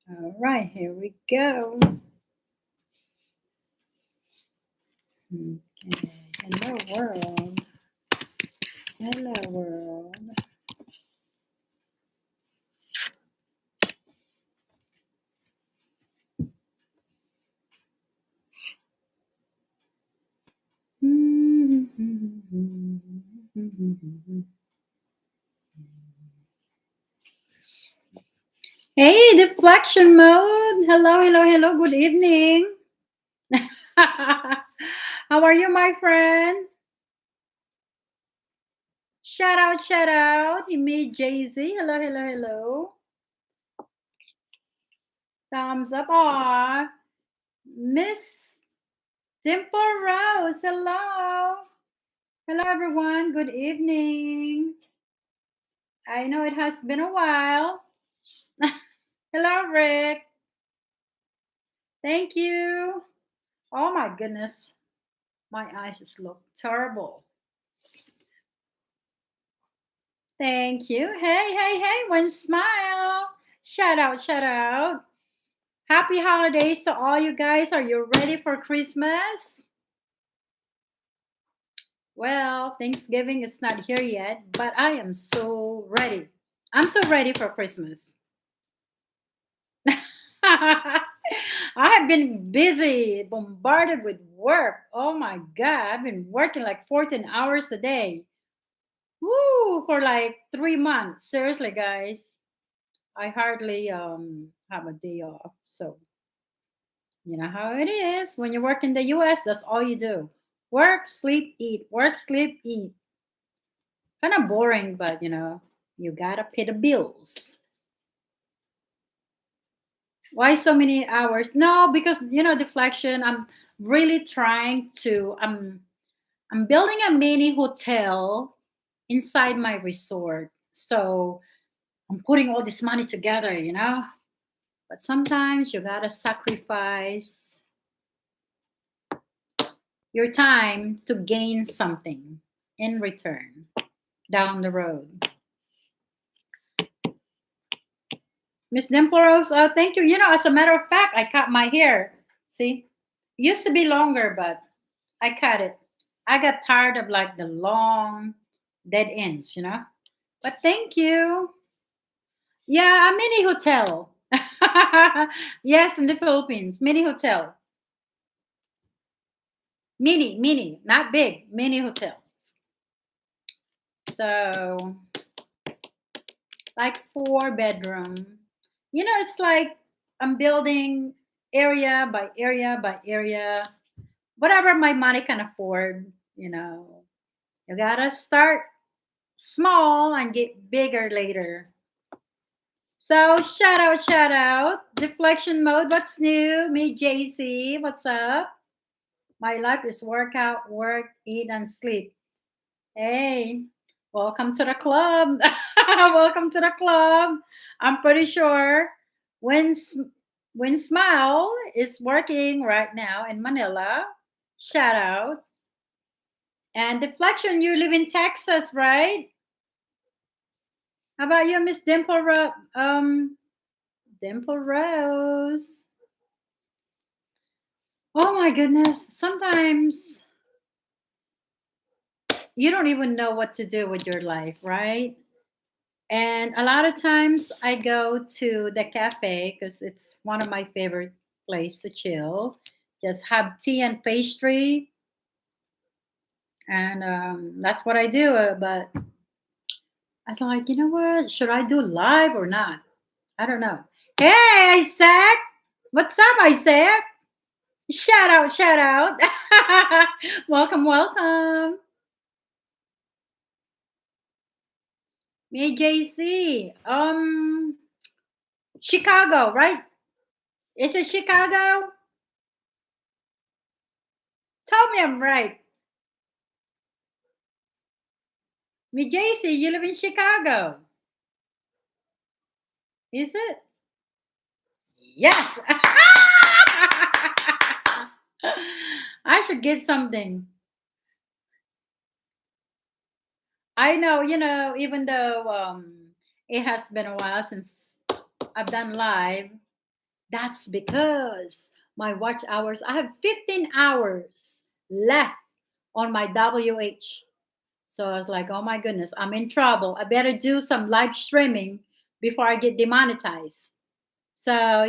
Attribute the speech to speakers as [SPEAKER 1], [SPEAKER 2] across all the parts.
[SPEAKER 1] All right, here we go. Okay. Hello, world. Hello, world. Hey, deflection mode. Hello, hello, hello. Good evening. How are you, my friend? Shout out, shout out. He made Jay Z. Hello, hello, hello. Thumbs up. Aw. Miss Dimple Rose. Hello. Hello, everyone. Good evening. I know it has been a while. Hello, Rick. Thank you. Oh, my goodness. My eyes just look terrible. Thank you. Hey, hey, hey. One smile. Shout out, shout out. Happy holidays to all you guys. Are you ready for Christmas? Well, Thanksgiving is not here yet, but I am so ready. I'm so ready for Christmas. I have been busy, bombarded with work. Oh my God, I've been working like 14 hours a day. Woo, for like 3 months. Seriously, guys, I hardly have a day off. So, you know how it is. When you work in the US, that's all you do. Work, sleep, eat. Work, sleep, eat. Kind of boring, but you gotta pay the bills. Why so many hours? No, because deflection. I'm really trying to. I'm building a mini hotel inside my resort. So I'm putting all this money together. But sometimes you gotta sacrifice your time to gain something in return down the road. Miss Dimporos, oh, thank you. As a matter of fact, I cut my hair. See, used to be longer, but I cut it. I got tired of like the long dead ends. But thank you. Yeah, a mini hotel. Yes, in the Philippines, mini hotel. Mini, not big, mini hotel. So, like 4 bedroom. It's like I'm building area by area by area, whatever my money can afford. You gotta start small and get bigger later. So shout out, deflection mode. What's new? Me, JC. What's up? My life is workout, work, eat, and sleep. Hey, welcome to the club. Welcome to the club. I'm pretty sure when when Smile is working right now in Manila. Shout out. And deflection, you live in Texas, right? How about you, Miss Dimple Rose? Oh my goodness. Sometimes you don't even know what to do with your life, right? And a lot of times I go to the cafe because it's one of my favorite place to chill. Just have tea and pastry, and that's what I do. But I was like, you know what? Should I do live or not? I don't know. Hey, Isaac, what's up, Isaac? Shout out, shout out. Welcome, welcome. Me, JC. Chicago, right? Is it Chicago? Tell me I'm right. Me, JC, you live in Chicago. Is it? Yes. I should get something. I know, even though it has been a while since I've done live, That's because my watch hours, I have 15 hours left on my WH. So I was like, oh my goodness, I'm in trouble. I better do some live streaming before I get demonetized. So,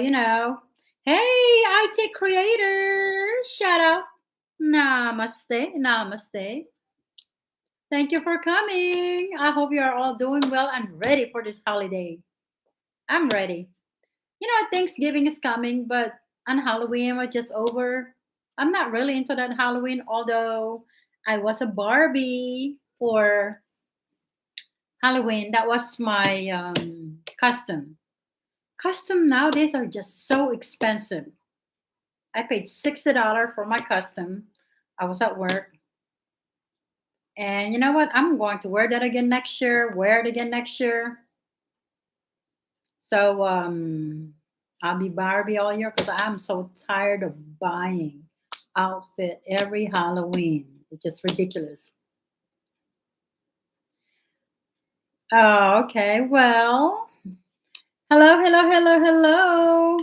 [SPEAKER 1] hey, IT creator, shout out. Namaste, namaste. Thank you for coming. I hope you are all doing well and ready for this holiday. I'm ready. Thanksgiving is coming, but on Halloween was just over. I'm not really into that Halloween, although I was a Barbie for Halloween. That was my custom. Custom nowadays are just so expensive. I paid $60 for my custom. I was at work. And you know what? I'm going to wear that again next year, wear it again next year. So I'll be Barbie all year because I'm so tired of buying outfit every Halloween. It's just ridiculous. Oh, okay. Well, hello, hello, hello, hello.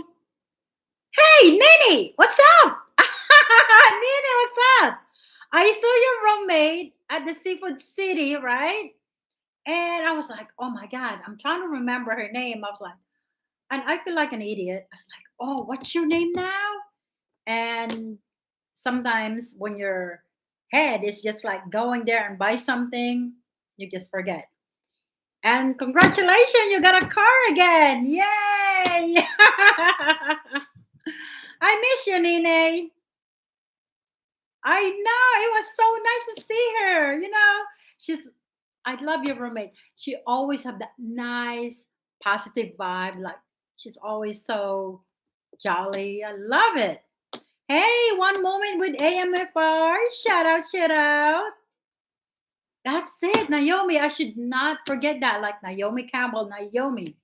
[SPEAKER 1] Hey, Nini, what's up? Nini, what's up? I saw your roommate at the Seafood City, right? And I was like, oh my God, I'm trying to remember her name. I was like, and I feel like an idiot. I was like, oh, what's your name now? And sometimes when your head is just like going there and buy something, you just forget. And congratulations, you got a car again. Yay! I miss you, Nene. I know. It was so nice to see her. She's I love your roommate. She always have that nice positive vibe. Like she's always so jolly. I love it. Hey, one moment with AMFR. Shout out, shout out. That's it, Naomi. I should not forget that. Like Naomi Campbell, Naomi.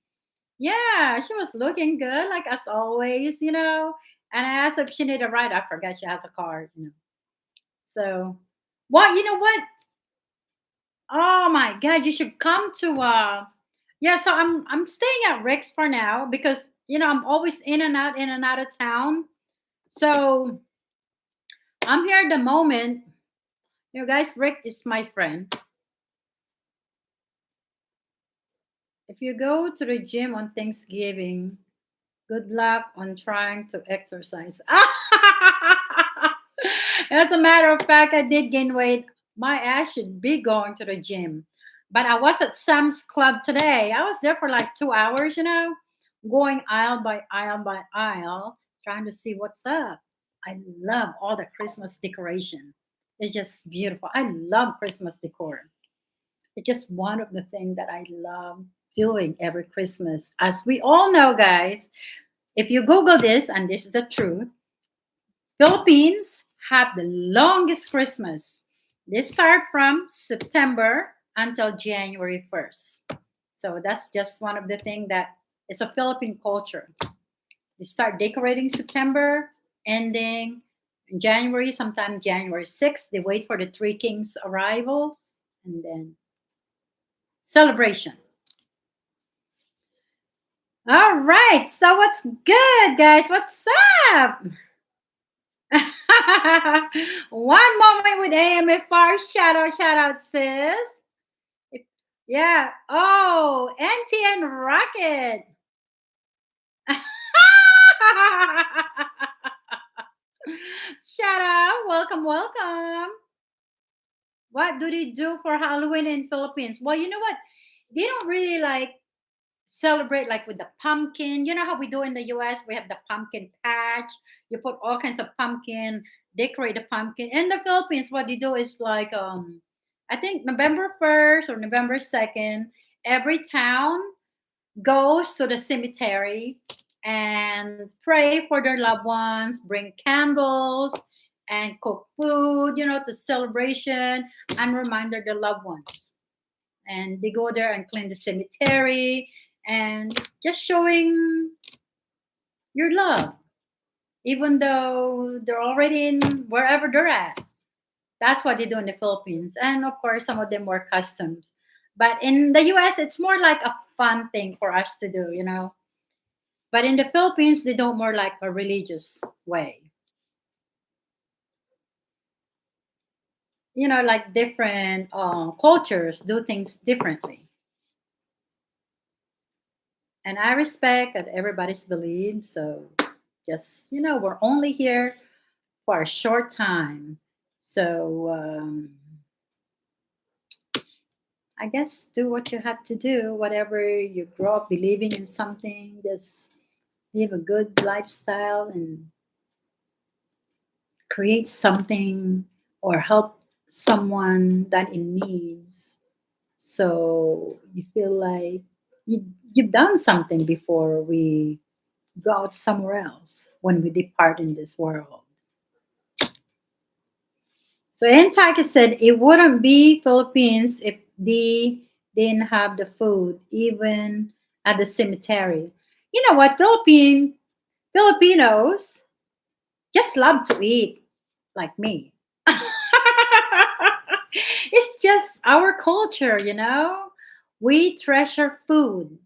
[SPEAKER 1] Yeah, she was looking good, like as always. And I asked if she needed a ride. I forgot she has a car. So, what? You know what? Oh my God, you should come to. Yeah. So I'm staying at Rick's for now because I'm always in and out of town. So I'm here at the moment. Guys, Rick is my friend. If you go to the gym on Thanksgiving, good luck on trying to exercise. As a matter of fact, I did gain weight. My ass should be going to the gym. But I was at Sam's Club today. I was there for like 2 hours, going aisle by aisle by aisle, trying to see what's up. I love all the Christmas decoration. It's just beautiful. I love Christmas decor. It's just one of the things that I love doing every Christmas. As we all know, guys, if you Google this, and this is the truth, Philippines have the longest Christmas. They start from September until January 1st. So that's just one of the things that is a Philippine culture. They start decorating September, ending in January, sometime January 6th. They wait for the Three Kings' arrival and then celebration. All right. So what's good, guys? What's up? One moment with AMFR. Shout out, sis. Yeah. Oh, NTN Rocket. Shout out. Welcome, welcome. What do they do for Halloween in Philippines? Well, you know what? They don't really like celebrate like with the pumpkin. You know how we do in the US? We have the pumpkin patch. You put all kinds of pumpkin, decorate the pumpkin. In the Philippines, what they do is like I think November 1st or November 2nd, every town goes to the cemetery and pray for their loved ones, bring candles and cook food, to celebration and reminder their loved ones. And they go there and clean the cemetery and just showing your love, even though they're already in wherever they're at. That's what they do in the Philippines. And of course, some of them were customs. But in the US, it's more like a fun thing for us to do. But in the Philippines, they do more like a religious way. Like different cultures do things differently. And I respect that everybody's belief. So just, we're only here for a short time. So I guess do what you have to do, whatever you grow up believing in something, just live a good lifestyle and create something or help someone that in needs. So you feel like you've done something before we go out somewhere else when we depart in this world. So Antarctica said it wouldn't be Philippines if they didn't have the food, even at the cemetery. You know what? Filipinos just love to eat like me. It's just our culture. We treasure food.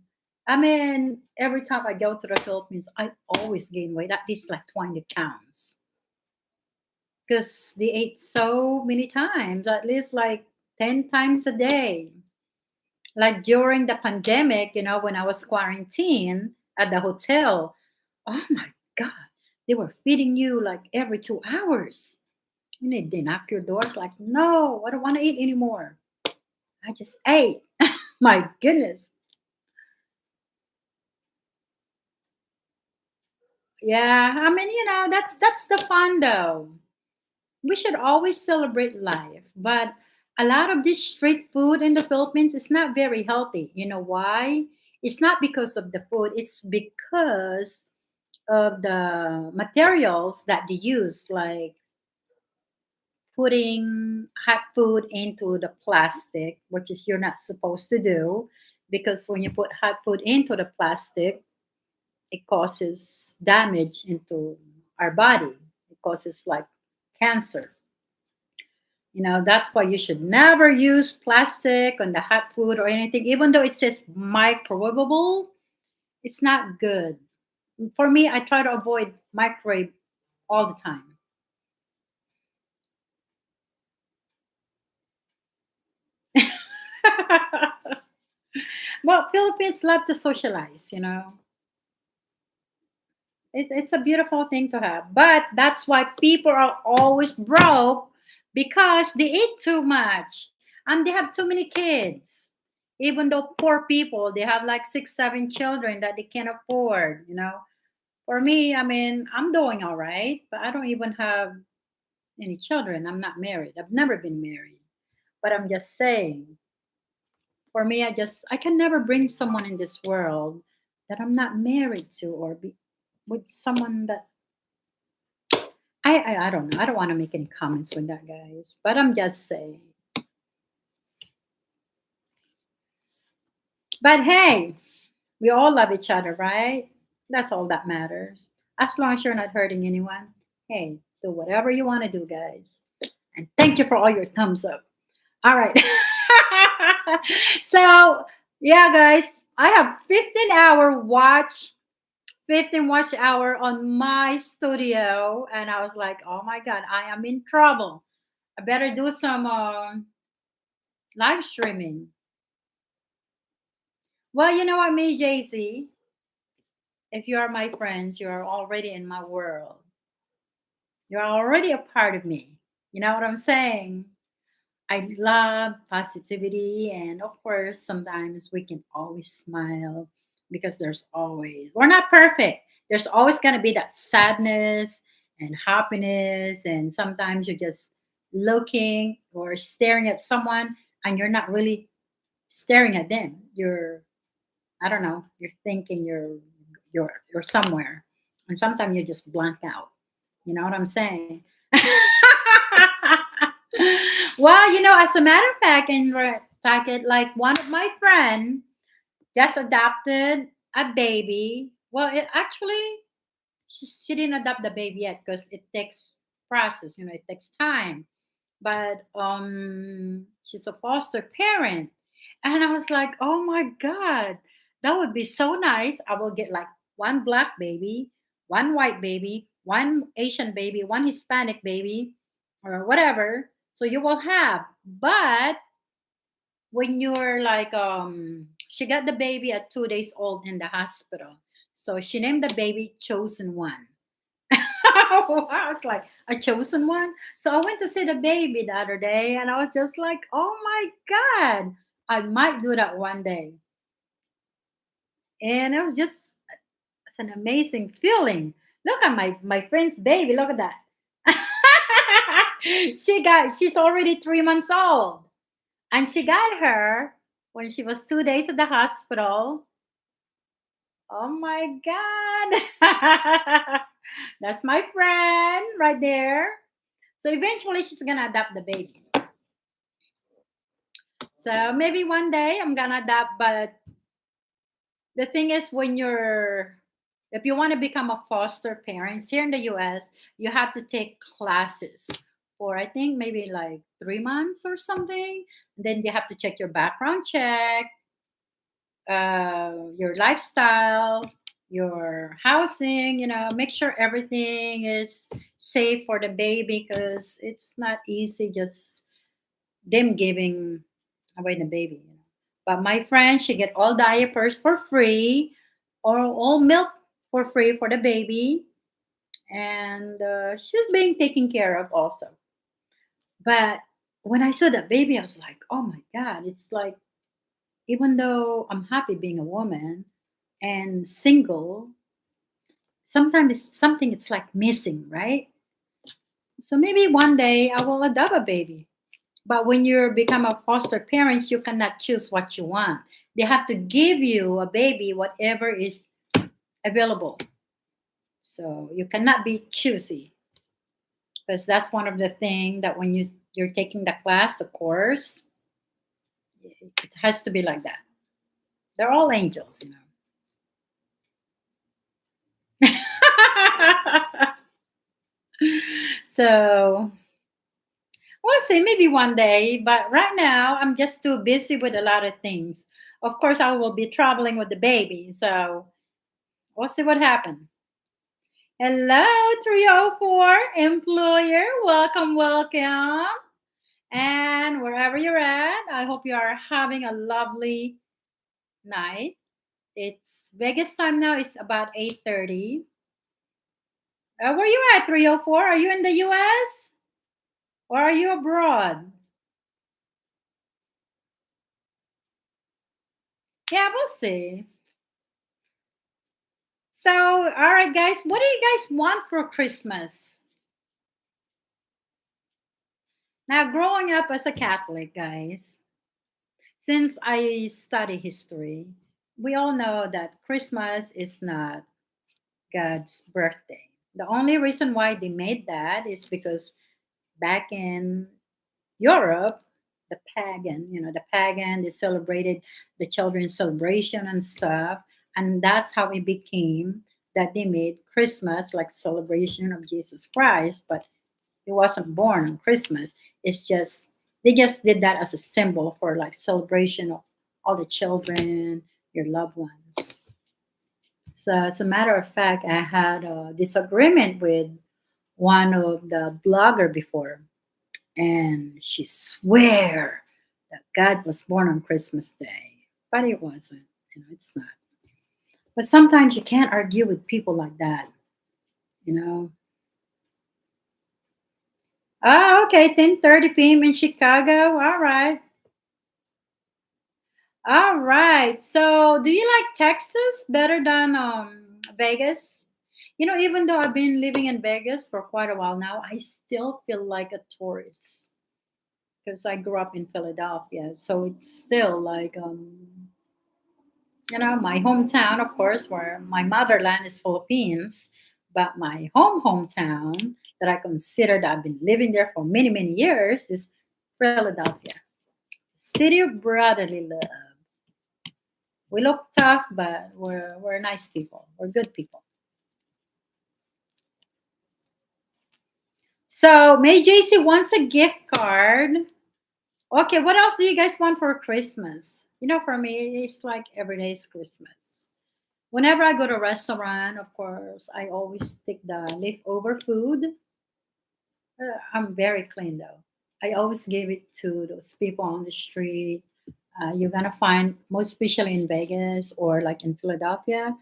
[SPEAKER 1] I mean, every time I go to the Philippines, I always gain weight, at least like 20 pounds. Because they ate so many times, at least like 10 times a day. Like during the pandemic, when I was quarantined at the hotel, oh my God, they were feeding you like every 2 hours. And they knock your doors like, no, I don't want to eat anymore. I just ate. My goodness. Yeah, I mean, that's the fun though. We should always celebrate life, but a lot of this street food in the Philippines is not very healthy. You know why? It's not because of the food, it's because of the materials that they use, like putting hot food into the plastic, which is you're not supposed to do, because when you put hot food into the plastic, it causes damage into our body. It causes like cancer. That's why you should never use plastic on the hot food or anything, even though it says microwavable. It's not good. For me, I try to avoid microwave all the time. Well, Philippines love to socialize. It's a beautiful thing to have. But that's why people are always broke because they eat too much and they have too many kids. Even though poor people, they have like 6, 7 children that they can't afford. For me, I mean, I'm doing all right, but I don't even have any children. I'm not married. I've never been married. But I'm just saying, for me, I can never bring someone in this world that I'm not married to or be with someone that I don't know. I don't want to make any comments with that, guys. But I'm just saying. But hey, we all love each other, right? That's all that matters. As long as you're not hurting anyone, hey, do whatever you want to do, guys. And thank you for all your thumbs up. All right. So, yeah, guys, I have 15 watch hour on my studio. And I was like, oh my God, I am in trouble. I better do some live streaming. Well, you know what, me, Jay Z, if you are my friends, you are already in my world. You're already a part of me. You know what I'm saying? I love positivity, and of course, sometimes we can always smile because we're not perfect. There's always going to be that sadness and happiness, and sometimes you're just looking or staring at someone and you're not really staring at them. I don't know, you're thinking you're somewhere, and sometimes you just blank out. You know what I'm saying? Well, as a matter of fact, like one of my friend just adopted a baby. Well, it actually she didn't adopt the baby yet because it takes process. It takes time. But she's a foster parent, and I was like, oh my God, that would be so nice. I will get like one black baby, one white baby, one Asian baby, one Hispanic baby, or whatever. So you will have. But when you're like, she got the baby at 2 days old in the hospital. So she named the baby Chosen One. I was like, a chosen one. So I went to see the baby the other day and I was just like, oh my God, I might do that one day. And it was just it's an amazing feeling. Look at my friend's baby. Look at that. She's already 3 months old. And she got her when she was 2 days at the hospital. Oh my God. That's my friend right there. So eventually she's gonna adopt the baby. So maybe one day I'm gonna adopt, but the thing is when you're if you want to become a foster parents here in the US, you have to take classes for I think maybe like 3 months or something. Then they have to check your background check, your lifestyle, your housing, make sure everything is safe for the baby because it's not easy just them giving away the baby. But my friend, she get all diapers for free or all milk for free for the baby. And she's being taken care of also. But when I saw that baby, I was like, oh my God, it's like, even though I'm happy being a woman and single, sometimes it's something it's like missing, right? So maybe one day I will adopt a baby. But when you become a foster parent, you cannot choose what you want. They have to give you a baby, whatever is available. So you cannot be choosy because that's one of the things that when you're taking the class, the course, it has to be like that. They're all angels. So we'll see, maybe one day. But right now, I'm just too busy with a lot of things. Of course, I will be traveling with the baby. So we'll see what happens. Hello, 304 employer. Welcome, welcome. And wherever you're at, I hope you are having a lovely night. It's Vegas time now. It's about 8:30. Where you at, 304? Are you in the US or are you abroad? Yeah, we'll see. So, all right, guys, what do you guys want for Christmas? Now, growing up as a Catholic, guys, since I study history, we all know that Christmas is not God's birthday. The only reason why they made that is because back in Europe, the pagan, they celebrated the children's celebration and stuff. And that's how it became that they made Christmas like celebration of Jesus Christ, but he wasn't born on Christmas. It's just they just did that as a symbol for like celebration of all the children, your loved ones. So as a matter of fact, I had a disagreement with one of the blogger before, and she swear that God was born on Christmas Day, but it wasn't. It's not. But sometimes you can't argue with people like that. You know. Ah, okay, 10:30 p.m. in Chicago. All right. All right. So, do you like Texas better than Vegas? Even though I've been living in Vegas for quite a while now, I still feel like a tourist because I grew up in Philadelphia. So it's still like my hometown, of course, where my motherland is Philippines, but my hometown that I consider that I've been living there for many many years is Philadelphia, city of brotherly love. We look tough, but we're nice people. We're good people. So May JC wants a gift card. Okay, what else do you guys want for Christmas? For me, it's like every day is Christmas. Whenever I go to a restaurant, of course, I always take the leftover food. I'm very clean though. I always give it to those people on the street. You're gonna find, most especially in Vegas or like in Philadelphia,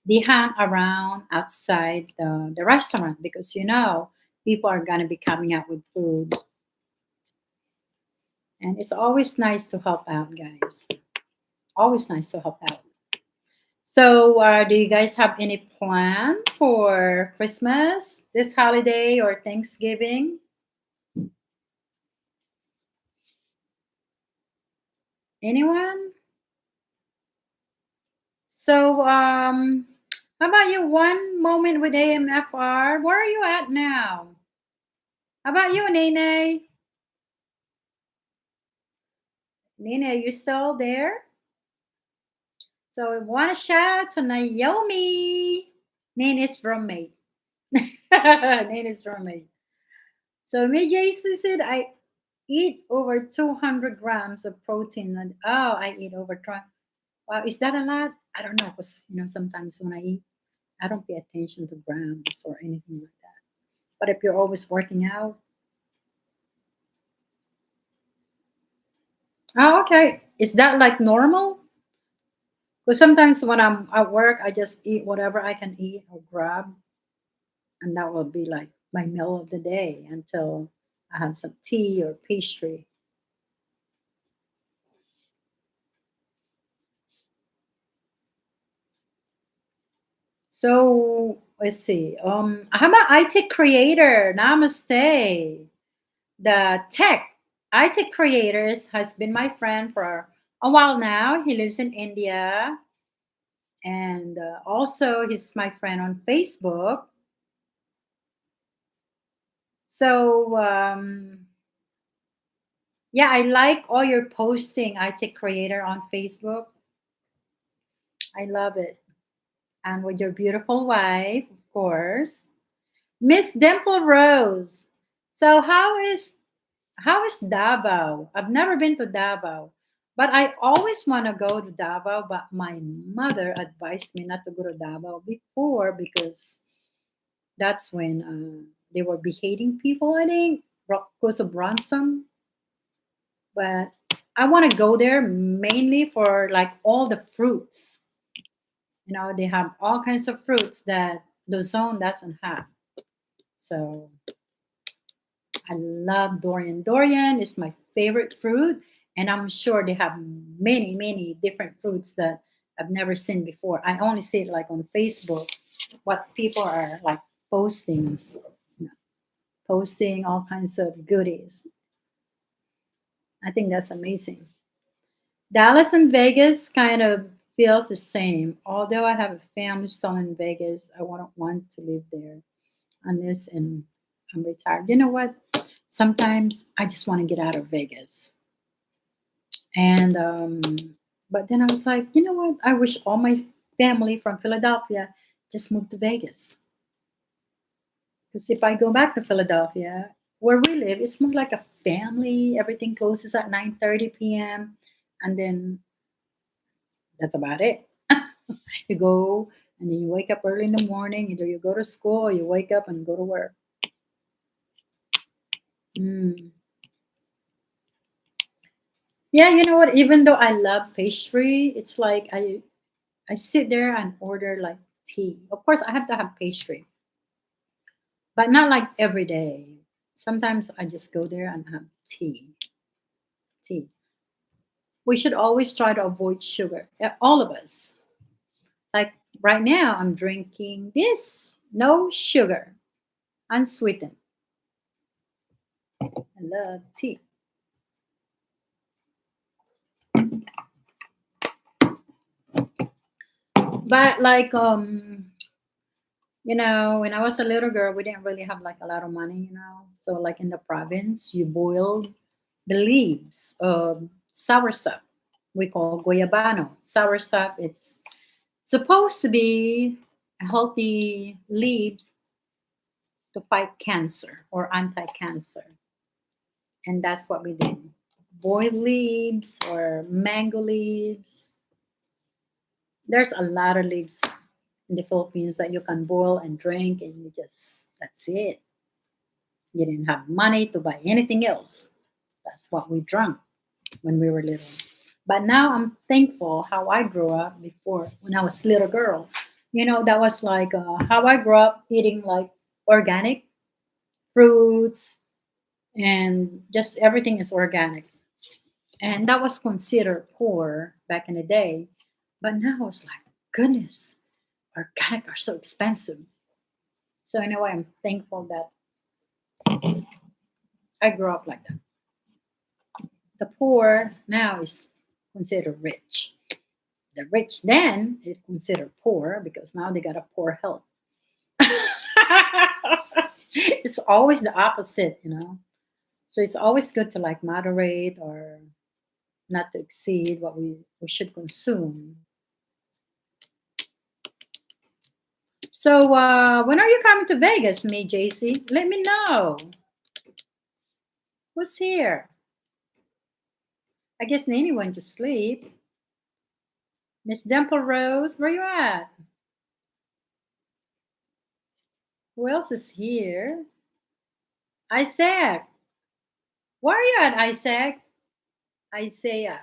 [SPEAKER 1] they hang around outside the restaurant because people are gonna be coming out with food, and it's always nice to help out, guys. Always nice to help out. So, do you guys have any plan for Christmas, this holiday, or Thanksgiving? Anyone? So, how about you? One moment with AMFR. Where are you at now? How about you, Nene? Nene, are you still there? So, we want to shout out to Naomi, Nene's roommate. Nene's roommate. So, me, Jason said, I eat over 200 grams of protein. And, oh, I eat over 20. Wow, is that a lot? I don't know, because, sometimes when I eat, I don't pay attention to grams or anything like that. But if you're always working out, oh, okay. Is that like normal? Because sometimes when I'm at work, I just eat whatever I can eat or grab, and that will be like my meal of the day until I have some tea or pastry. So let's see. How about IT creator? Namaste. The tech IT creators has been my friend for a while now. He lives in India, and also he's my friend on Facebook. So yeah, I like all your posting, IT creator on Facebook. I love it. And with your beautiful wife, of course, Miss Dimple Rose. So how is Davao? I've never been to Davao, but I always want to go to Davao. But my mother advised me not to go to Davao before because that's when they were beheading people, I think, because of ransom. But I want to go there mainly for like all the fruits. They have all kinds of fruits that the zone doesn't have. So I love durian. Durian is my favorite fruit, and I'm sure they have many, many different fruits that I've never seen before. I only see it like on Facebook, what people are like posting, posting all kinds of goodies. I think that's amazing. Dallas and Vegas kind of feels the same. Although I have a family still in Vegas, I wouldn't want to live there unless and I'm retired. You know what? Sometimes I just want to get out of Vegas. And but then I was like, you know what? I wish all my family from Philadelphia just moved to Vegas. Because if I go back to Philadelphia, where we live, it's more like a family. Everything closes at 9:30 p.m. And then that's about it. You go and then you wake up early in the morning. Either you go to school or you wake up and go to work. Mm. Yeah, you know what? Even though I love pastry, it's like I sit there and order like tea. Of course, I have to have pastry, but not like every day. Sometimes I just go there and have tea. Tea. We should always try to avoid sugar. All of us. Like right now, I'm drinking this. No sugar, unsweetened. I love tea. But like when I was a little girl, we didn't really have like a lot of money. So like in the province, you boiled the leaves of soursop. We call goyabano. Soursop, it's supposed to be healthy leaves to fight cancer or anti-cancer. And that's what we did. Boiled leaves or mango leaves. There's a lot of leaves in the Philippines that you can boil and drink, and you just, that's it. You didn't have money to buy anything else. That's what we drank when we were little. But now I'm thankful how I grew up before when I was a little girl. That was like how I grew up eating like organic fruits and just everything is organic. And that was considered poor back in the day. But now it's like, goodness, organic are so expensive. So in a way, I'm thankful that I grew up like that. The poor now is considered rich. The rich then is considered poor because now they got a poor health. It's always the opposite. So it's always good to like moderate or not to exceed what we should consume. So when are you coming to Vegas, me, JC? Let me know. Who's here? I guess Nani went to sleep. Miss Dimple Rose, where you at? Who else is here? Isaac. Where are you at, Isaac? Isaiah.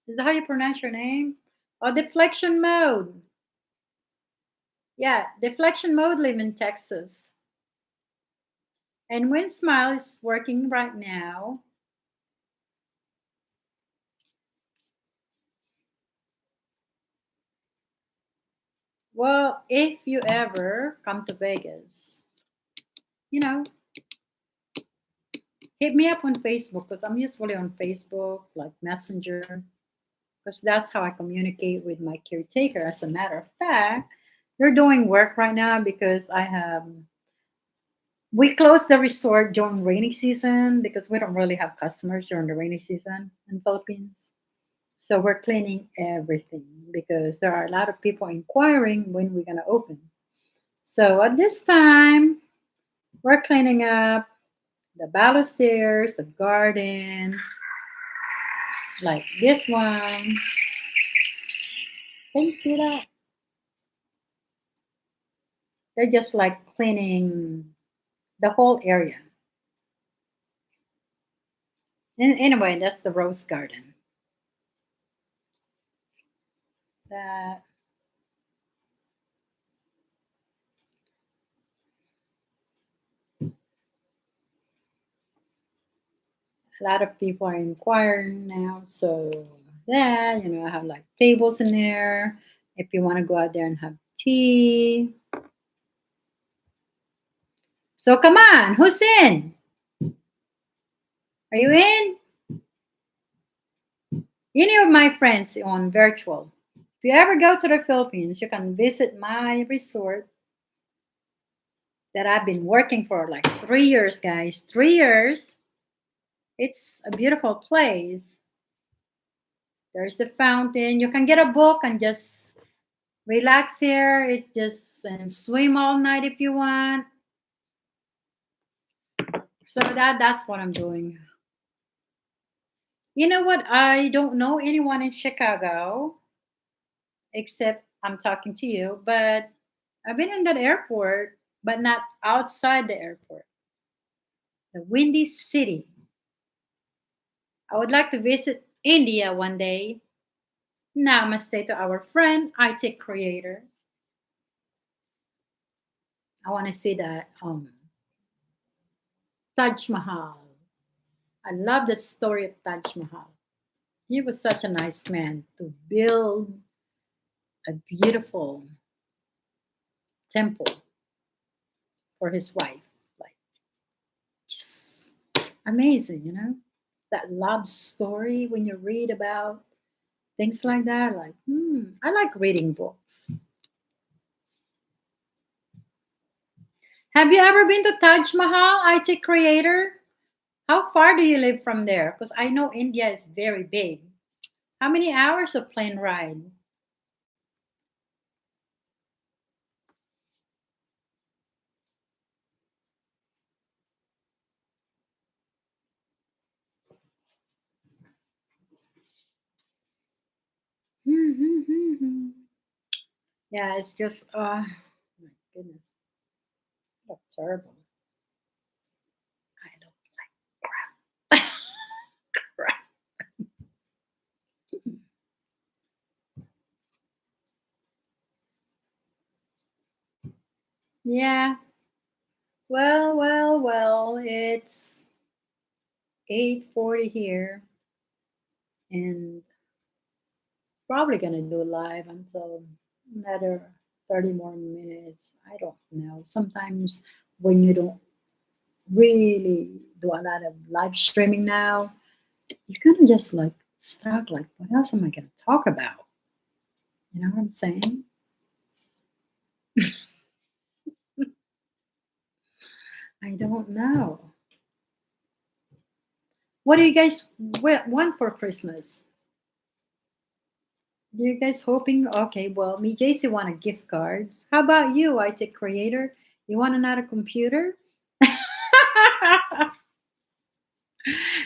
[SPEAKER 1] Is that how you pronounce your name? Oh, deflection mode. Yeah, deflection mode live in Texas. And Win Smile is working right now. Well, if you ever come to Vegas, you know, hit me up on Facebook because I'm usually on Facebook, like Messenger, because that's how I communicate with my caretaker. As a matter of fact, they're doing work right now because we close the resort during rainy season because we don't really have customers during the rainy season in Philippines. So we're cleaning everything because there are a lot of people inquiring when we're gonna open. So at this time, we're cleaning up the balusters, the garden, like this one. Can you see that? They're just like cleaning the whole area. And anyway, that's the rose garden. That a lot of people are inquiring now. So I have like tables in there. If you want to go out there and have tea. So come on, who's in? Are you in? Any of my friends on virtual. If you ever go to the Philippines, you can visit my resort that I've been working for like 3 years, guys. 3 years. It's a beautiful place. There's the fountain. You can get a book and just relax here. It just and swim all night if you want. So that's what I'm doing. You know what? I don't know anyone in Chicago except I'm talking to you, but I've been in that airport, but not outside the airport. The Windy City. I would like to visit India one day. Namaste to our friend, IT creator. I want to see that Taj Mahal. I love the story of Taj Mahal. He was such a nice man to build a beautiful temple for his wife. Like, just amazing. That love story when you read about things like that. Like, I like reading books. Have you ever been to Taj Mahal, IT creator? How far do you live from there? Because I know India is very big. How many hours of plane ride? Yeah, it's just my goodness, that's terrible. I don't like crap. Yeah. Well, it's 8:40 here and probably gonna do live until another 30 more minutes. I don't know. Sometimes when you don't really do a lot of live streaming now, you kind of just like stuck. Like, what else am I gonna talk about? You know what I'm saying? I don't know. What do you guys want for Christmas? Do you guys hoping? Okay, well, me, JC, want a gift cards. How about you, IT creator? You want another computer?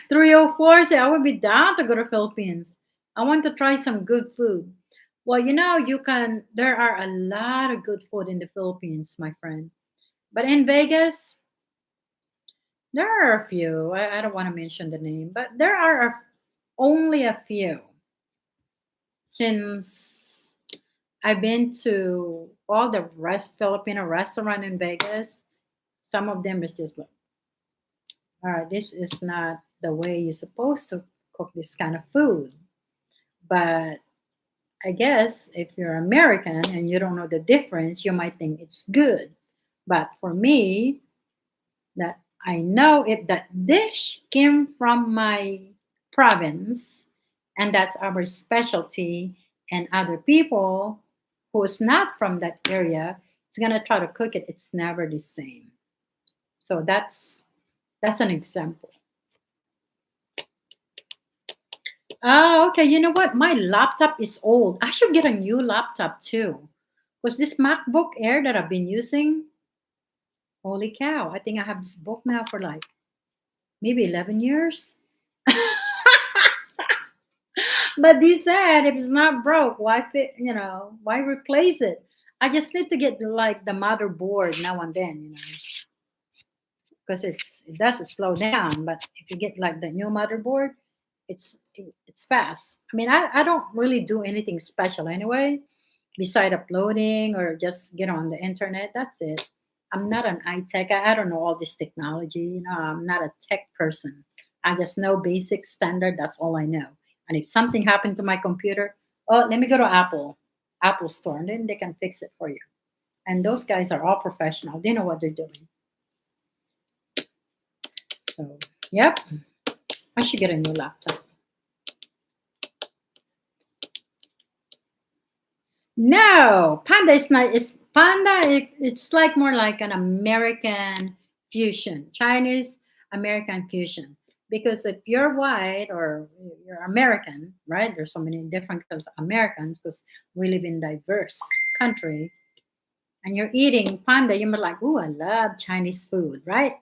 [SPEAKER 1] 304 say I would be down to go to Philippines. I want to try some good food. Well, you can. There are a lot of good food in the Philippines, my friend. But in Vegas, there are a few. I don't want to mention the name, but there are only a few. Since I've been to all the Filipino restaurant in Vegas, some of them is just like, all right, this is not the way you're supposed to cook this kind of food. But I guess if you're American and you don't know the difference, you might think it's good. But for me, that I know if that dish came from my province and that's our specialty, and other people who's not from that area is gonna try to cook it, it's never the same. So that's an example. Oh, okay. You know what? My laptop is old. I should get a new laptop too. Because this MacBook Air that I've been using, holy cow, I think I have this book now for like maybe 11 years. But they said if it's not broke, why why replace it? I just need to get like the motherboard now and then, because it does slow down. But if you get like the new motherboard, it's fast. I mean, I don't really do anything special anyway, beside uploading or just get on the internet. That's it. I'm not an tech. I don't know all this technology. I'm not a tech person. I just know basic standard. That's all I know. And if something happened to my computer, oh, let me go to Apple Store, and then they can fix it for you. And those guys are all professional. They know what they're doing. So, yep, I should get a new laptop. No, Panda is not. It's Panda. It's like more like an American fusion, Chinese American fusion. Because if you're white or you're American, right? There's so many different kinds of Americans because we live in diverse country. And you're eating panda, you're like, "Ooh, I love Chinese food," right?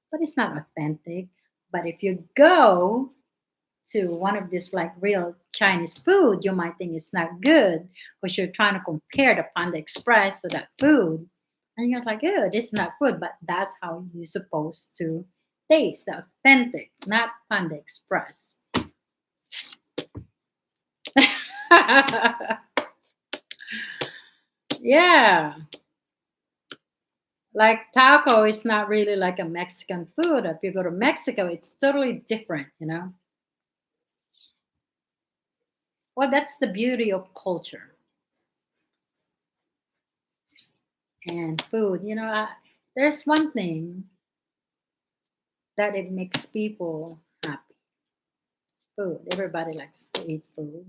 [SPEAKER 1] But it's not authentic. But if you go to one of this like real Chinese food, you might think it's not good because you're trying to compare the Panda Express to that food. And you're like, oh, this is not food, but that's how you're supposed to taste the authentic, not Panda Express. Yeah. Like taco, it's not really like a Mexican food. If you go to Mexico, it's totally different. Well, that's the beauty of culture and food. There's one thing that it makes people happy. Food. Everybody likes to eat food.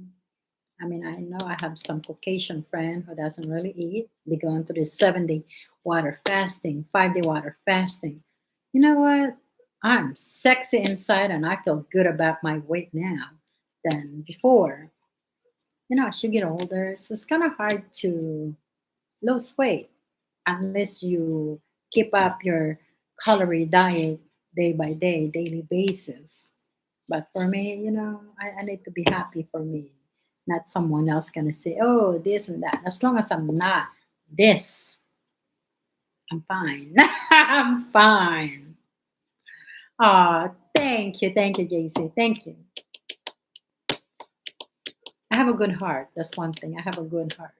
[SPEAKER 1] I mean, I know I have some Caucasian friend who doesn't really eat. They go into this 7 day water fasting, 5 day water fasting. You know what? I'm sexy inside and I feel good about my weight now than before. As you get older, so it's kind of hard to lose weight unless you keep up your calorie diet day by day, daily basis. But for me, I need to be happy for me. Not someone else gonna say, oh, this and that. As long as I'm not this, I'm fine. I'm fine. Oh, thank you, JC. Thank you. I have a good heart. That's one thing. I have a good heart.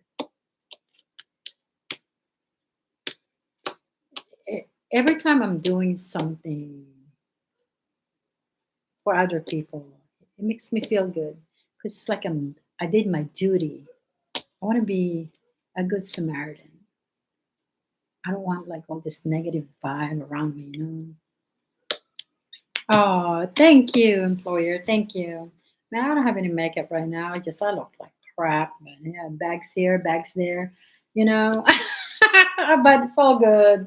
[SPEAKER 1] Every time I'm doing something for other people, it makes me feel good because it's like I did my duty. I want to be a good Samaritan. I don't want like all this negative vibe around me, you know. Oh, thank you, employer. Thank you. Man, I don't have any makeup right now. I look like crap, but yeah, bags here, bags there, you know. But it's all good.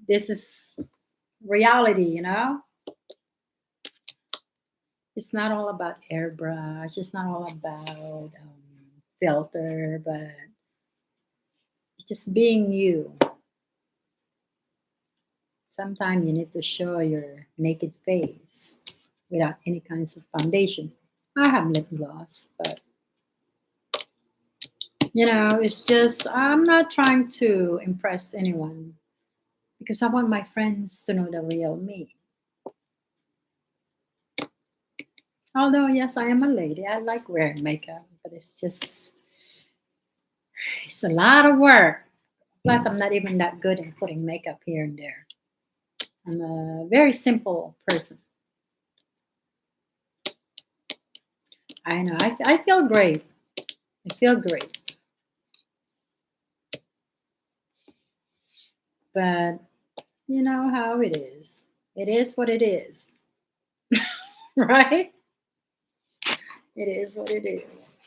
[SPEAKER 1] This is reality, you know. It's not all about airbrush. It's not all about filter, but it's just being you. Sometimes you need to show your naked face without any kinds of foundation. I have lip gloss, but it's just I'm not trying to impress anyone because I want my friends to know the real me. Although yes, I am a lady. I like wearing makeup, but it's a lot of work. Plus, I'm not even that good in putting makeup here and there. I'm a very simple person. I know. I feel great. I feel great. But you know how it is. It is what it is, right? It is what it is.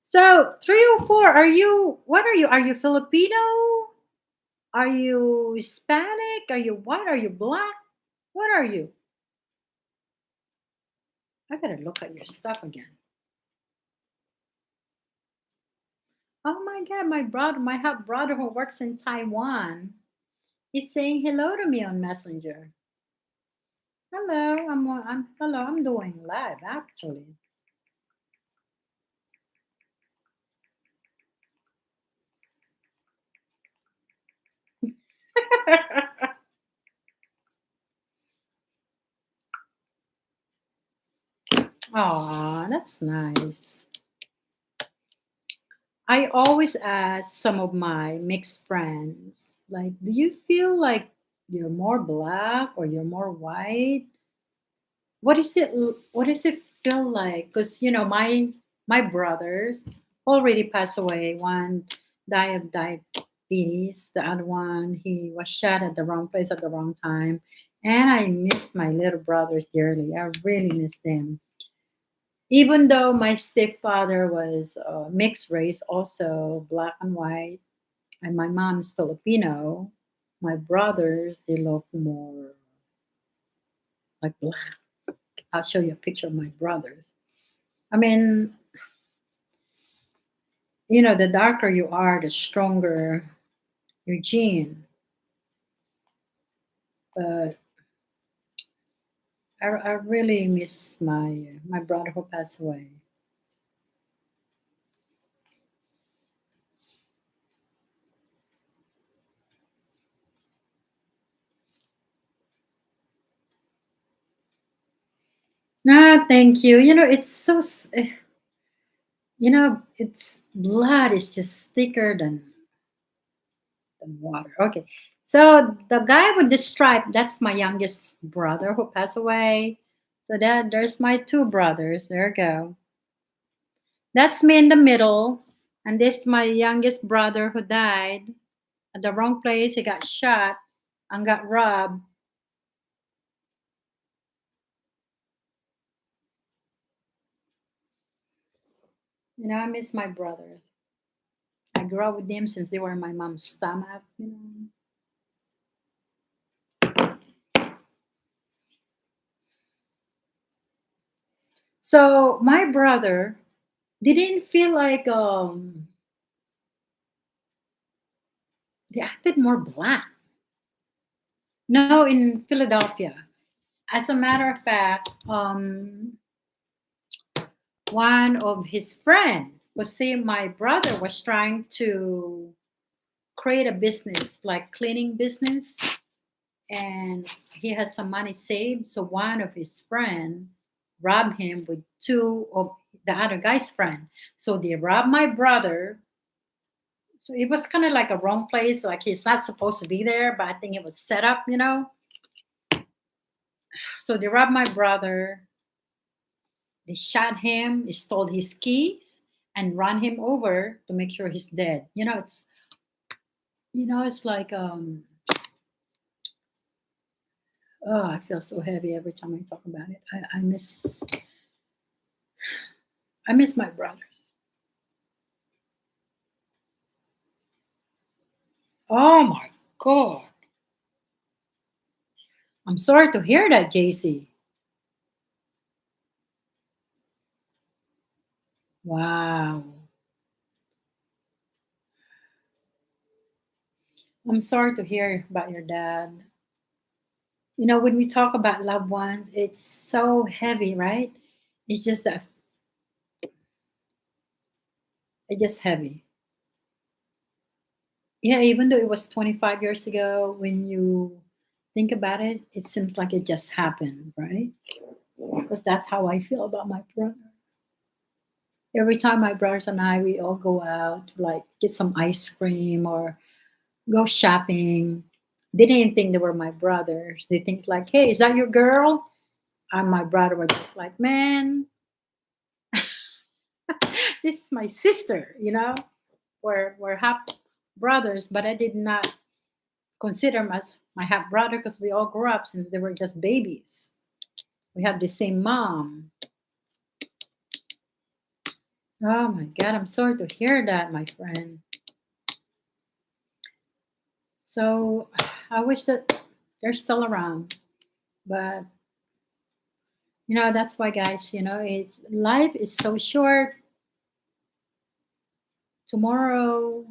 [SPEAKER 1] So 304, what are you? Are you Filipino? Are you Hispanic? Are you white? Are you black? What are you? I gotta look at your stuff again. Oh my god, my half brother who works in Taiwan is saying hello to me on Messenger. Hello, I'm doing live actually. Aw, that's nice. I always ask some of my mixed friends, like, do you feel like you're more black or you're more white? What does it feel like? Because my brothers already passed away. One died of diabetes, the other one he was shot at the wrong place at the wrong time. And I miss my little brothers dearly. I really miss them. Even though my stepfather was mixed race, also black and white, and my mom is Filipino, my brothers, they look more like black. I'll show you a picture of my brothers. I mean, the darker you are, the stronger your gene. But I really miss my brother who passed away. Ah, thank you. It's blood is just thicker than water. Okay. So the guy with the stripe, that's my youngest brother who passed away. So there's my two brothers. There you go. That's me in the middle. And this is my youngest brother who died at the wrong place. He got shot and got robbed. I miss my brothers. I grew up with them since they were in my mom's stomach. So my brother didn't feel like they acted more black. No, in Philadelphia. As a matter of fact, one of his friend was saying my brother was trying to create a business like cleaning business, and he has some money saved. So one of his friend robbed him with two of the other guy's friend. So they robbed my brother. So it was kind of like a wrong place, like he's not supposed to be there, but I think it was set up, you know. So they robbed my brother. They shot him. They stole his keys and run him over to make sure he's dead. It's like oh, I feel so heavy every time I talk about it. I miss my brothers. Oh my god. I'm sorry to hear that, JC. Wow. I'm sorry to hear about your dad. When we talk about loved ones, it's so heavy, right? It's just that it's just heavy. Yeah, even though it was 25 years ago, when you think about it, it seems like it just happened, right? Because that's how I feel about my brother. Every time my brothers and I, we all go out to like get some ice cream or go shopping. They didn't think they were my brothers. They think like, hey, is that your girl? And my brother was just like, man, this is my sister, We're half brothers, but I did not consider him as my half brother because we all grew up since they were just babies. We have the same mom. Oh my God, I'm sorry to hear that, my friend. So I wish that they're still around. But that's why, guys, it's life is so short. Tomorrow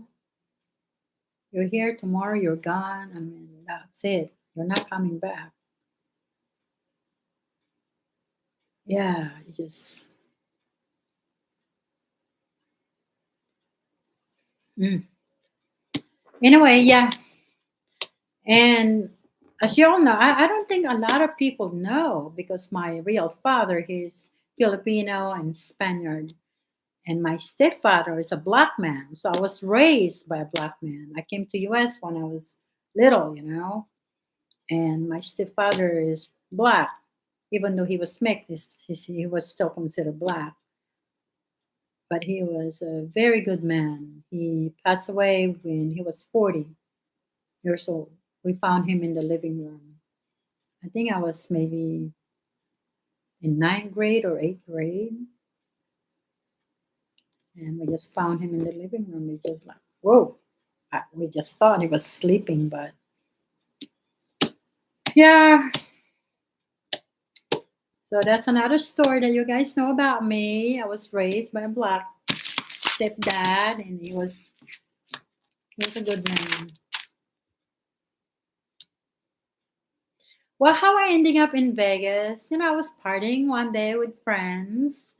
[SPEAKER 1] you're here, tomorrow you're gone. I mean, that's it. You're not coming back. Yeah, you just mm. Anyway, yeah. And as you all know, I don't think a lot of people know because my real father, he's Filipino and Spaniard. And my stepfather is a black man. So I was raised by a black man. I came to US when I was little. And my stepfather is black. Even though he was mixed, he was still considered black. But he was a very good man. He passed away when he was 40 years old. We found him in the living room. I think I was maybe in ninth grade or eighth grade. And we just found him in the living room. We just like, whoa. We just thought he was sleeping, but yeah. So that's another story that you guys know about me. I was raised by a black stepdad, and he was a good man. Well, how I ending up in Vegas? I was partying one day with friends,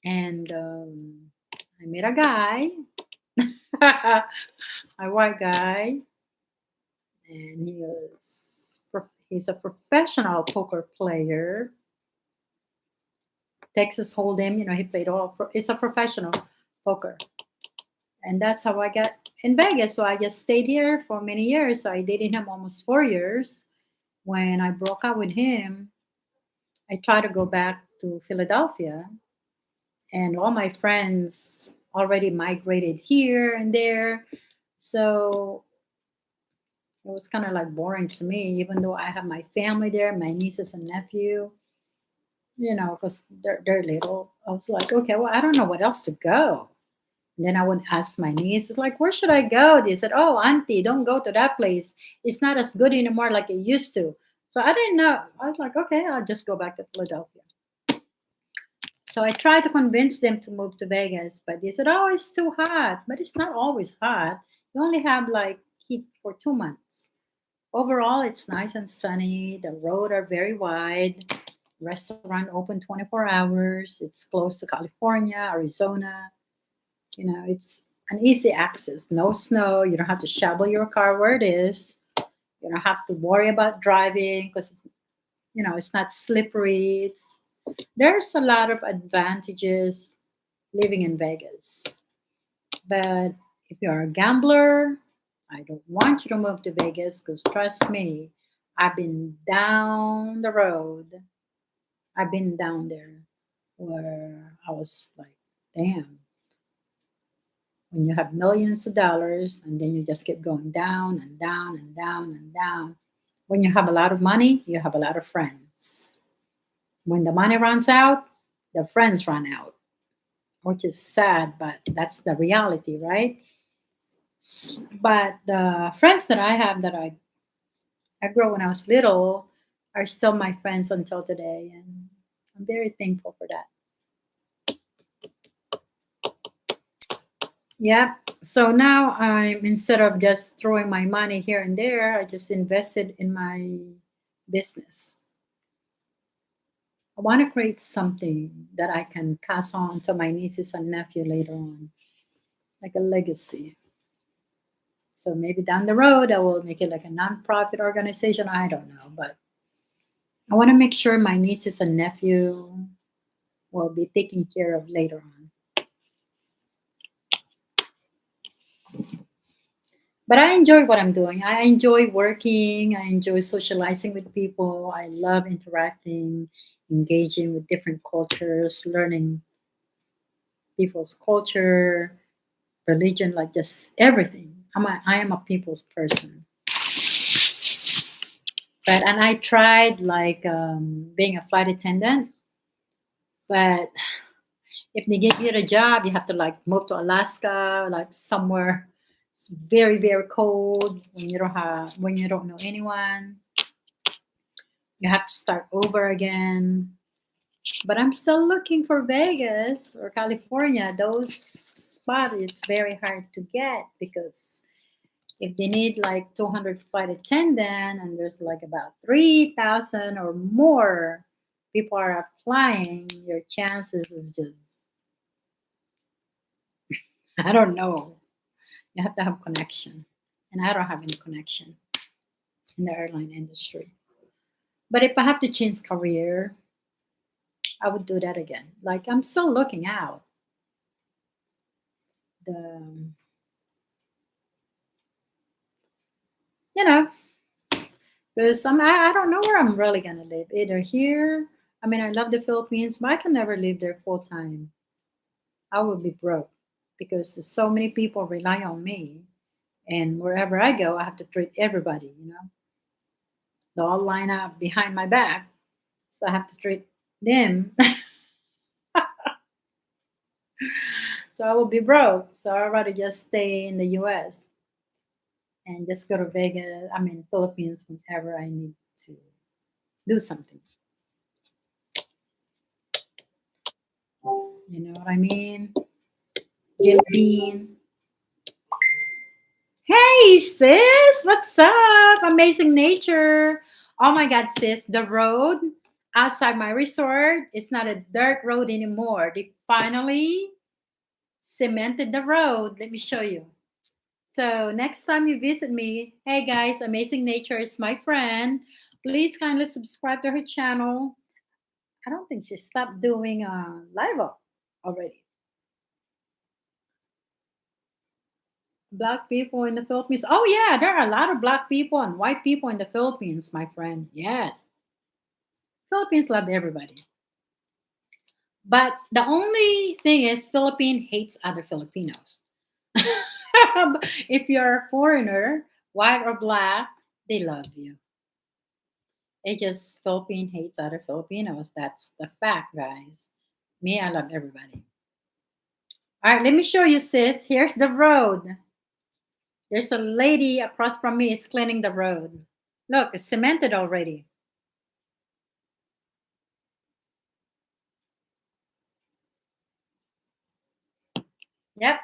[SPEAKER 1] and I met a guy, a white guy, and he's a professional poker player. Texas Hold'em, he played it's a professional poker, and that's how I got in Vegas. So I just stayed here for many years. So I dated him almost 4 years. When I broke up with him, I tried to go back to Philadelphia, and all my friends already migrated here and there. So it was kind of like boring to me, even though I have my family there, my nieces and nephew, because they're little. I was like, okay, well, I don't know what else to go. And then I would ask my niece, like, where should I go? They said, oh, auntie, don't go to that place. It's not as good anymore like it used to. So I didn't know. I was like, okay, I'll just go back to Philadelphia. So I tried to convince them to move to Vegas, but they said, oh, it's too hot. But it's not always hot. You only have like heat for 2 months. Overall, it's nice and sunny. The roads are very wide. Restaurant open 24 hours. It's close to California, Arizona. It's an easy access. No snow. You don't have to shovel your car where it is. You don't have to worry about driving because it's not slippery. There's a lot of advantages living in Vegas. But if you're a gambler, I don't want you to move to Vegas because trust me, I've been down the road. I've been down there where I was like, damn, when you have millions of dollars and then you just keep going down and down and down and down. When you have a lot of money, you have a lot of friends. When the money runs out, the friends run out, which is sad, but that's the reality, right? But the friends that I have I grew when I was little are still my friends until today, and I'm very thankful for that. Yep. So now I'm instead of just throwing my money here and there, I just invested in my business. I want to create something that I can pass on to my nieces and nephew later on, like a legacy. So maybe down the road, I will make it like a nonprofit organization. I don't know, but I want to make sure my nieces and nephew will be taken care of later on. But I enjoy what I'm doing. I enjoy working. I enjoy socializing with people. I love interacting, engaging with different cultures, learning people's culture, religion, like just everything. I am a people's person. But and I tried like being a flight attendant, but if they give you the job, you have to like move to Alaska, like somewhere it's very very cold when you don't know anyone. You have to start over again. But I'm still looking for Vegas or California. Those spots it's very hard to get because if they need like 200 flight attendant and there's like about 3,000 or more people are applying, your chances is just I don't know. You have to have connection, and I don't have any connection in the airline industry. But if I have to change career, I would do that again. Like I'm still looking out. The you know because I don't know where I'm really gonna live. Either here. I mean, I love the Philippines, but I can never live there full time. I would be broke because so many people rely on me, and wherever I go, I have to treat everybody. They all line up behind my back, so I have to treat them. So I will be broke. So I'd rather just stay in the US and just go to Vegas, I mean, Philippines, whenever I need to do something. You know what I mean? Gil Bean. Hey, sis, what's up? Amazing nature. Oh my God, sis, the road outside my resort is not a dirt road anymore. They finally cemented the road. Let me show you. So next time you visit me, hey guys, Amazing Nature is my friend. Please kindly subscribe to her channel. I don't think she stopped doing live up already. Black people in the Philippines. Oh yeah, there are a lot of black people and white people in the Philippines, my friend. Yes, Philippines love everybody. But the only thing is, Philippine hates other Filipinos. If you're a foreigner, white or black, they love you. It just Philippine hates other Filipinos. That's the fact, guys. Me, I love everybody. All right, let me show you, sis. Here's the road. There's a lady across from me is cleaning the road. Look, it's cemented already. Yep.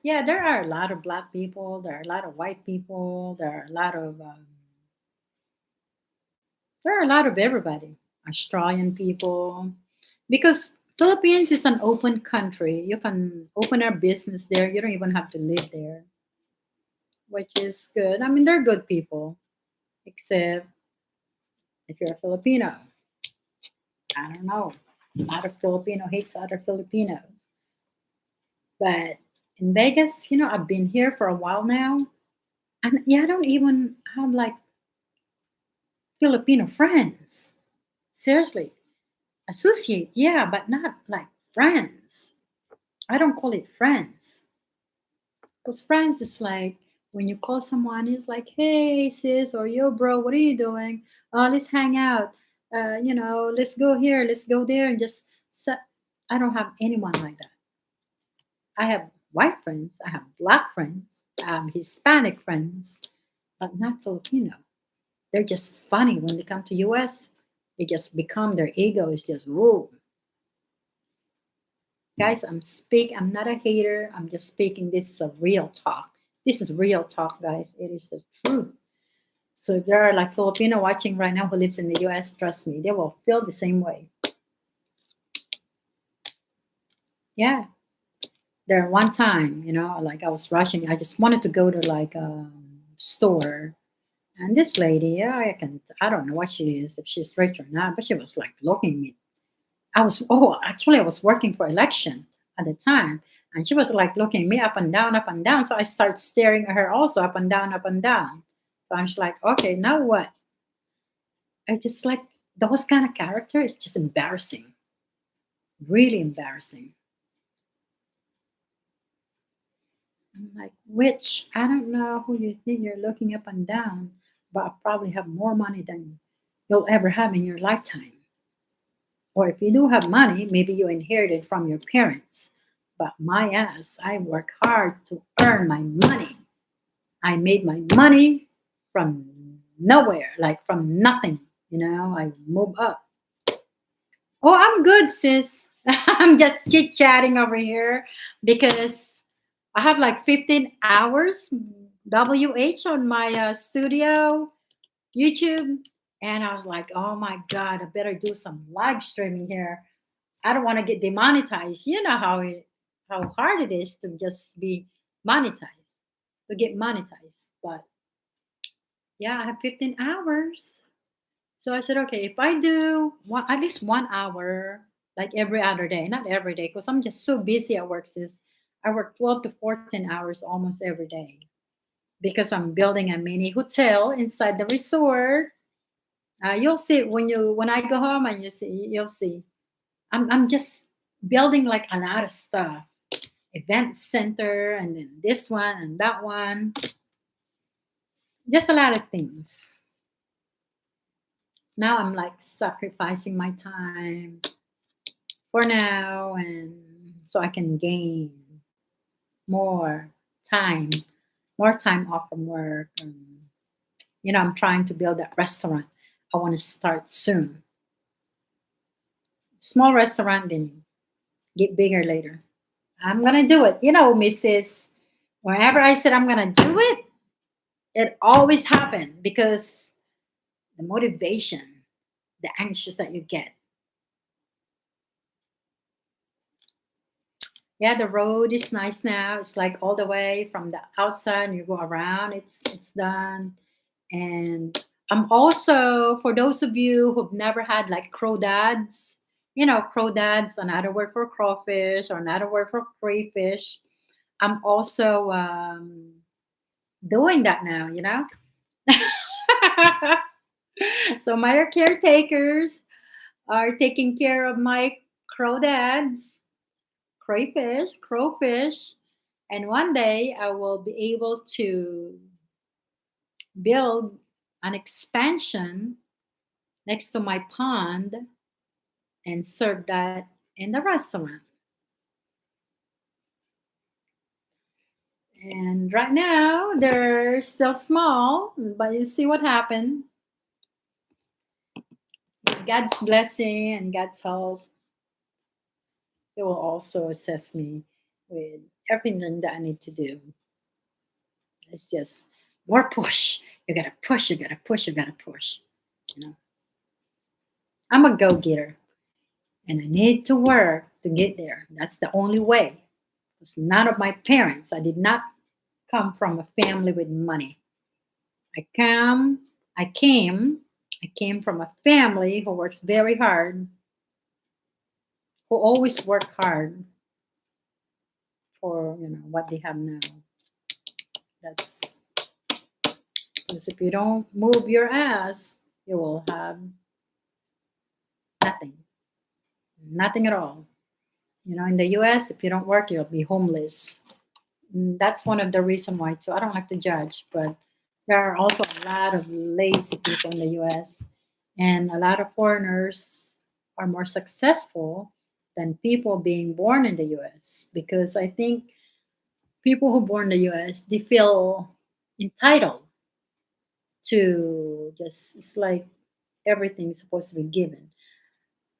[SPEAKER 1] Yeah, there are a lot of black people. There are a lot of white people. There are a lot of everybody. Australian people, because Philippines is an open country. You can open a business there. You don't even have to live there, which is good. I mean, they're good people, except if you're a Filipino. I don't know. A lot of Filipino hates other Filipinos. But in Vegas, I've been here for a while now. And yeah, I don't even have like Filipino friends. Seriously. Associate, yeah, but not like friends. I don't call it friends. Because friends is like when you call someone, it's like, hey, sis, or yo, bro, what are you doing? Let's hang out. Let's go here, let's go there, and just set. I don't have anyone like that. I have white friends, I have black friends, Hispanic friends, but not Filipino. They're just funny when they come to US. They just become their ego is just whoa. Guys, I'm not a hater. I'm just speaking. This is a real talk. This is real talk, guys. It is the truth. So if there are like Filipino watching right now who lives in the US, trust me, they will feel the same way. Yeah. There one time, like I was rushing. I just wanted to go to like a store. And this lady, yeah, I don't know what she is, if she's rich or not, but she was like looking at me. Actually, I was working for election at the time. And she was like looking me up and down, up and down. So I started staring at her also up and down, up and down. So I'm just like, okay, now what? I just like those kind of character is just embarrassing, really embarrassing. I'm like, which I don't know who you think you're looking up and down, but I probably have more money than you'll ever have in your lifetime. Or if you do have money, maybe you inherited from your parents. But my ass, I work hard to earn my money. I made my money from nowhere, like from nothing. I move up. Oh, I'm good, sis. I'm just chit chatting over here because I have like 15 hours WH on my studio YouTube. And I was like, oh my God, I better do some live streaming here. I don't want to get demonetized. You know how hard it is to just be monetized, to get monetized. But yeah, I have 15 hours. So I said, okay, if I do at least 1 hour, like every other day, not every day, because I'm just so busy at work, sis. I work 12 to 14 hours almost every day because I'm building a mini hotel inside the resort. You'll see when I go home and you'll see. I'm just building like a lot of stuff, event center, and then this one and that one, just a lot of things. Now I'm like sacrificing my time for now, and so I can gain more time, more time off from work. I'm trying to build that restaurant. I want to start soon. Small restaurant, then get bigger later. I'm gonna do it. Mrs. Whenever I said I'm gonna do it, it always happened because the motivation, the anxious that you get. Yeah, the road is nice now. It's like all the way from the outside and you go around. It's done. And I'm also for those of you who've never had like crawdads, crawdads, another word for crawfish or another word for crayfish. I'm also doing that now. So my caretakers are taking care of my crawdads, crowfish, and one day I will be able to build an expansion next to my pond and serve that in the restaurant. And right now they're still small, but you see what happened. God's blessing and God's help, it will also assess me with everything that I need to do. It's just more push. You gotta push, you gotta push, you gotta push. You know, I'm a go getter and I need to work to get there. That's the only way. Because none of my parents, I did not come from a family with money. I come, I came, I came from a family who works very hard, who always work hard for what they have now. That's because if you don't move your ass, you will have nothing, nothing at all. In the U.S., if you don't work, you'll be homeless. That's one of the reason why too. I don't like to judge, but there are also a lot of lazy people in the U.S. and a lot of foreigners are more successful than people being born in the U.S. because I think people who born in the U.S. they feel entitled to just it's like everything's supposed to be given.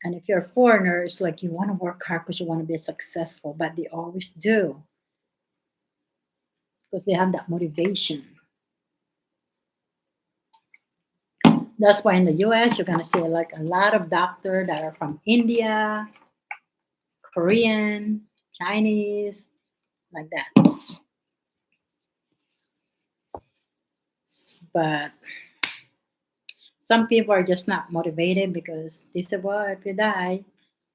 [SPEAKER 1] And if you're a foreigner, it's like you want to work hard because you want to be successful, but they always do because they have that motivation. That's why in the US, you're going to see like a lot of doctors that are from India, Korean, Chinese, like that. But some people are just not motivated because they say, well, if you die,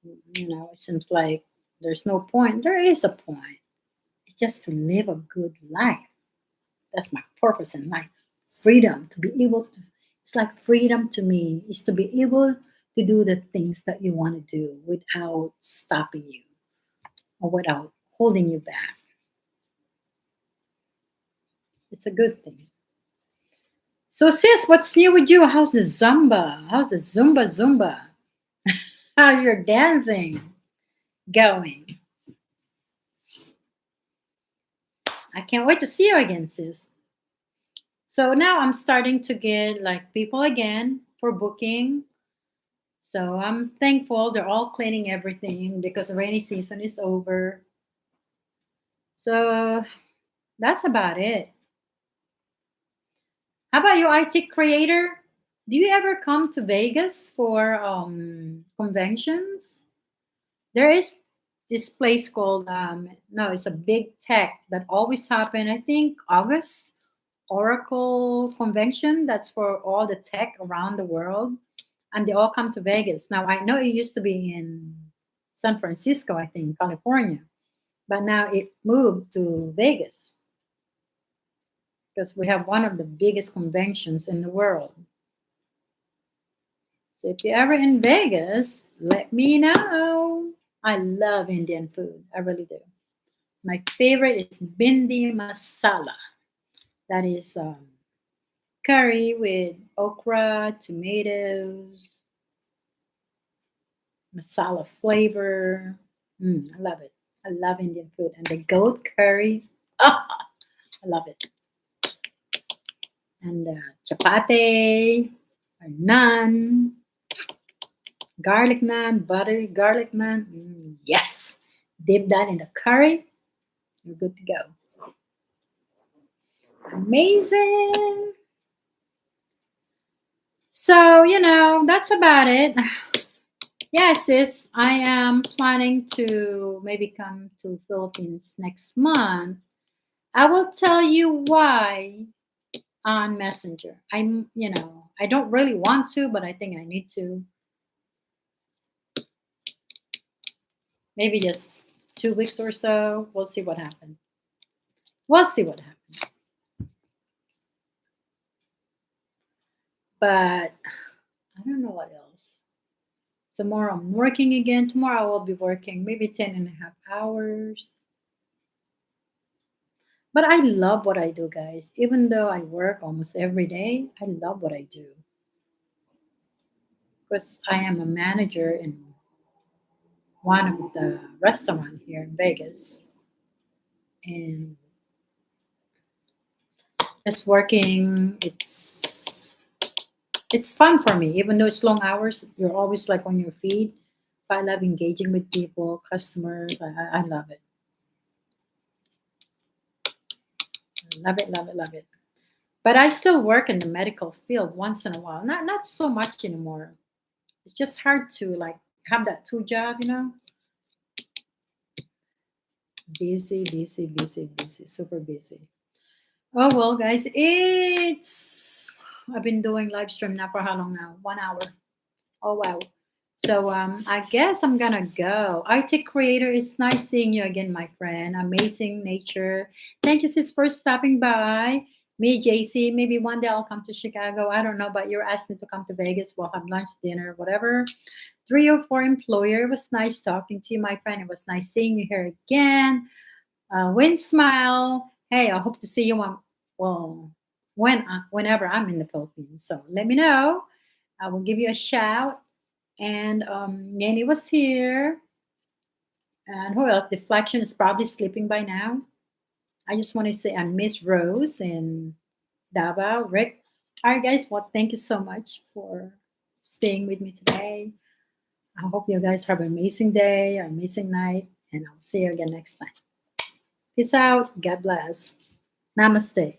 [SPEAKER 1] it seems like there's no point. There is a point. It's just to live a good life. That's my purpose in life. Freedom to be able to, it's like freedom to me is to be able to do the things that you want to do without stopping you or without holding you back. It's a good thing. So, sis, what's new with you? How's the Zumba? How's the Zumba? How you're dancing going? I can't wait to see you again, sis. So now I'm starting to get like people again for booking. So I'm thankful they're all cleaning everything because the rainy season is over. So that's about it. How about you, IT creator? Do you ever come to Vegas for conventions? There is this place called no, it's a big tech that always happen. I think August Oracle convention. That's for all the tech around the world, and they all come to Vegas. Now I know it used to be in San Francisco, I think, California, but now it moved to Vegas because we have one of the biggest conventions in the world. So if you're ever in Vegas, let me know. I love Indian food. I really do. My favorite is bindi masala. That is curry with okra, tomatoes, masala flavor. I love it. I love Indian food. And the goat curry. I love it. And chapati or naan, garlic naan, butter, garlic naan. Yes. Dip that in the curry. You're good to go. Amazing. So, that's about it. Yes, sis, I am planning to maybe come to Philippines next month. I will tell you why on Messenger. I don't really want to, but I think I need to. Maybe just 2 weeks or so. We'll see what happens. We'll see what happens. But I don't know what else. Tomorrow I'm working again. Tomorrow I will be working maybe 10 and a half hours. But I love what I do, guys. Even though I work almost every day, I love what I do because I am a manager in one of the restaurant here in Vegas, and just working. It's fun for me, even though it's long hours. You're always like on your feet. I love engaging with people, customers. I love it. Love it, love it, love it. But I still work in the medical field once in a while. Not so much anymore. It's just hard to like have that two job, you know. Busy, busy, busy, busy, super busy. Oh well, guys, it's I've been doing live stream now for how long now? 1 hour. Oh wow. So I guess I'm gonna go. IT creator, it's nice seeing you again, my friend. Amazing nature. Thank you, sis, for stopping by. Me, JC, maybe one day I'll come to Chicago. I don't know, but you're asking to come to Vegas. We'll have lunch, dinner, whatever. 304 employer. It was nice talking to you, my friend. It was nice seeing you here again. Win smile. Hey, I hope to see you on well whenever I'm in the Philippines. So let me know. I will give you a shout. And Nanny was here. And who else? Deflection is probably sleeping by now. I just want to say, and Miss Rose and Dava, Rick. All right, guys. Well, thank you so much for staying with me today. I hope you guys have an amazing day, an amazing night, and I'll see you again next time. Peace out. God bless. Namaste.